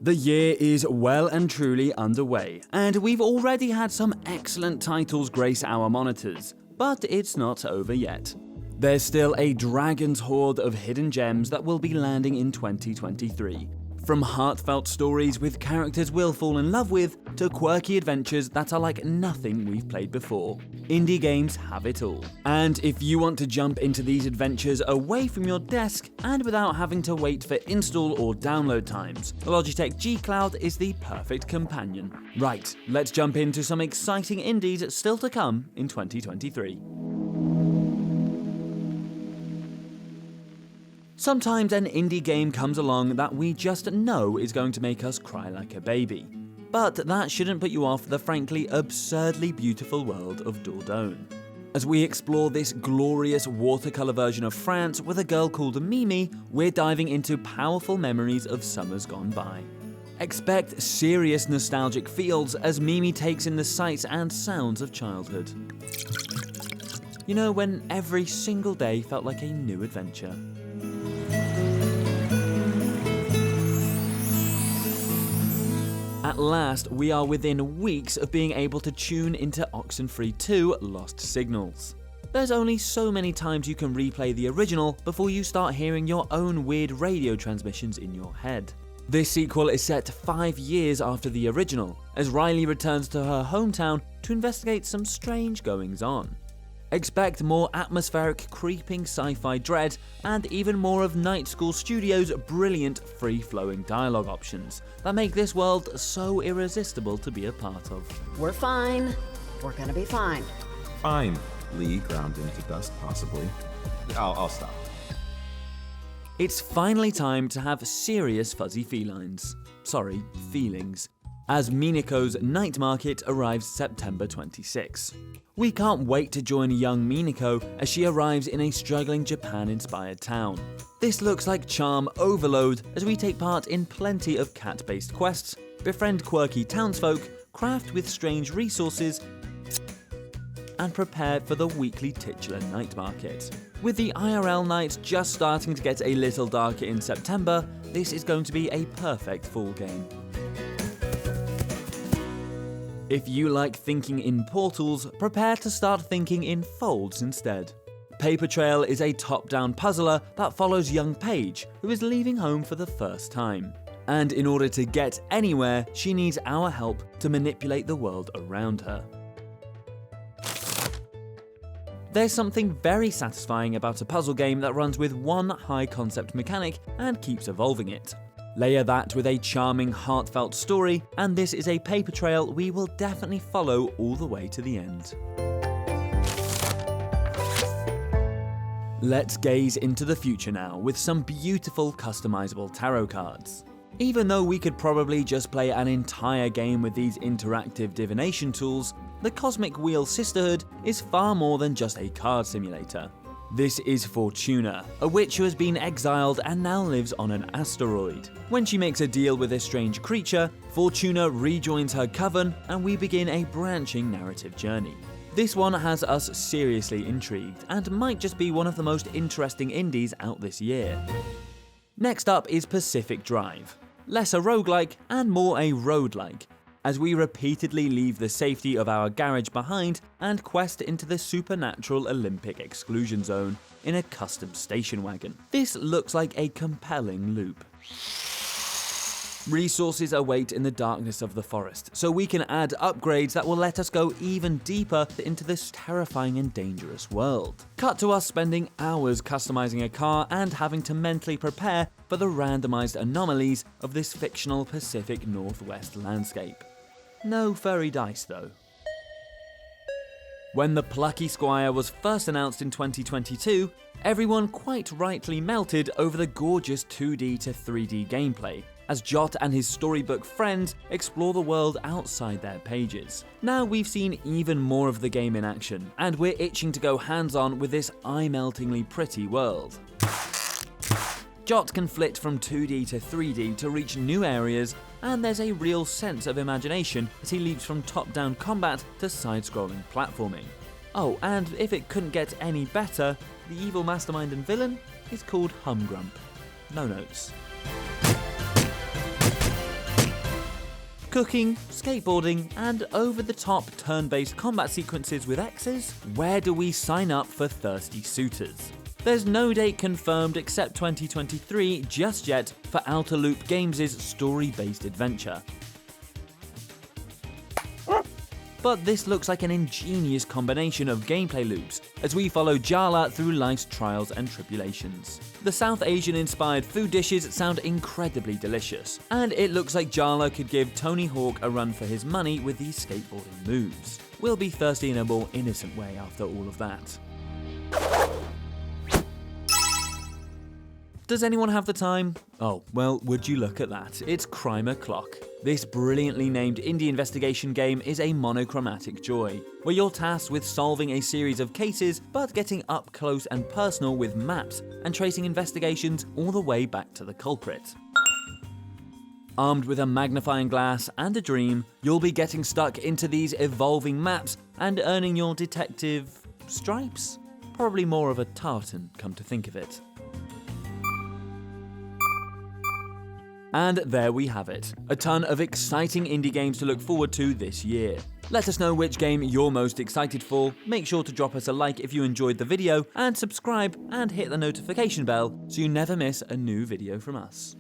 The year is well and truly underway, and we've already had some excellent titles grace our monitors, but it's not over yet. There's still a dragon's hoard of hidden gems that will be landing in 2023. From heartfelt stories with characters we'll fall in love with, to quirky adventures that are like nothing we've played before. Indie games have it all. And if you want to jump into these adventures away from your desk and without having to wait for install or download times, the Logitech G Cloud is the perfect companion. Right, let's jump into some exciting indies still to come in 2023. Sometimes an indie game comes along that we just know is going to make us cry like a baby. But that shouldn't put you off the frankly absurdly beautiful world of Dordogne. As we explore this glorious watercolour version of France with a girl called Mimi, we're diving into powerful memories of summers gone by. Expect serious nostalgic feels as Mimi takes in the sights and sounds of childhood. You know, when every single day felt like a new adventure. At last, we are within weeks of being able to tune into Oxenfree 2 Lost Signals. There's only so many times you can replay the original before you start hearing your own weird radio transmissions in your head. This sequel is set 5 years after the original, as Riley returns to her hometown to investigate some strange goings-on. Expect more atmospheric, creeping sci-fi dread, and even more of Night School Studios' brilliant, free-flowing dialogue options that make this world so irresistible to be a part of. We're fine. We're gonna be fine. Fine. Lee ground into dust, possibly. I'll stop. It's finally time to have serious fuzzy feelings, as Mineko's Night Market arrives September 26. We can't wait to join young Mineko as she arrives in a struggling Japan-inspired town. This looks like charm overload as we take part in plenty of cat-based quests, befriend quirky townsfolk, craft with strange resources, and prepare for the weekly titular night market. With the IRL nights just starting to get a little darker in September, this is going to be a perfect fall game. If you like thinking in portals, prepare to start thinking in folds instead. Paper Trail is a top-down puzzler that follows young Paige, who is leaving home for the first time. And in order to get anywhere, she needs our help to manipulate the world around her. There's something very satisfying about a puzzle game that runs with one high-concept mechanic and keeps evolving it. Layer that with a charming, heartfelt story, and this is a paper trail we will definitely follow all the way to the end. Let's gaze into the future now with some beautiful customizable tarot cards. Even though we could probably just play an entire game with these interactive divination tools, the Cosmic Wheel Sisterhood is far more than just a card simulator. This is Fortuna, a witch who has been exiled and now lives on an asteroid. When she makes a deal with a strange creature, Fortuna rejoins her coven and we begin a branching narrative journey. This one has us seriously intrigued and might just be one of the most interesting indies out this year. Next up is Pacific Drive. Less a roguelike and more a road-like, as we repeatedly leave the safety of our garage behind and quest into the supernatural Olympic exclusion zone in a custom station wagon. This looks like a compelling loop. Resources await in the darkness of the forest, so we can add upgrades that will let us go even deeper into this terrifying and dangerous world. Cut to us spending hours customizing a car and having to mentally prepare for the randomized anomalies of this fictional Pacific Northwest landscape. No furry dice though. When the Plucky Squire was first announced in 2022, everyone quite rightly melted over the gorgeous 2D to 3D gameplay, as Jot and his storybook friends explore the world outside their pages. Now we've seen even more of the game in action, and we're itching to go hands-on with this eye-meltingly pretty world. Jot can flit from 2D to 3D to reach new areas, and there's a real sense of imagination as he leaps from top-down combat to side-scrolling platforming. Oh, and if it couldn't get any better, the evil mastermind and villain is called Humgrump. No notes. Cooking, skateboarding, and over-the-top turn-based combat sequences with exes? Where do we sign up for thirsty suitors? There's no date confirmed except 2023 just yet for Outer Loop Games' story-based adventure. But this looks like an ingenious combination of gameplay loops, as we follow Jala through life's trials and tribulations. The South Asian-inspired food dishes sound incredibly delicious, and it looks like Jala could give Tony Hawk a run for his money with these skateboarding moves. We'll be thirsty in a more innocent way after all of that. Does anyone have the time? Oh, well, would you look at that? It's Crime O'Clock. This brilliantly named indie investigation game is a monochromatic joy, where you're tasked with solving a series of cases, but getting up close and personal with maps and tracing investigations all the way back to the culprit. Armed with a magnifying glass and a dream, you'll be getting stuck into these evolving maps and earning your detective stripes? Probably more of a tartan, come to think of it. And there we have it, a ton of exciting indie games to look forward to this year. Let us know which game you're most excited for, make sure to drop us a like if you enjoyed the video, and subscribe and hit the notification bell so you never miss a new video from us.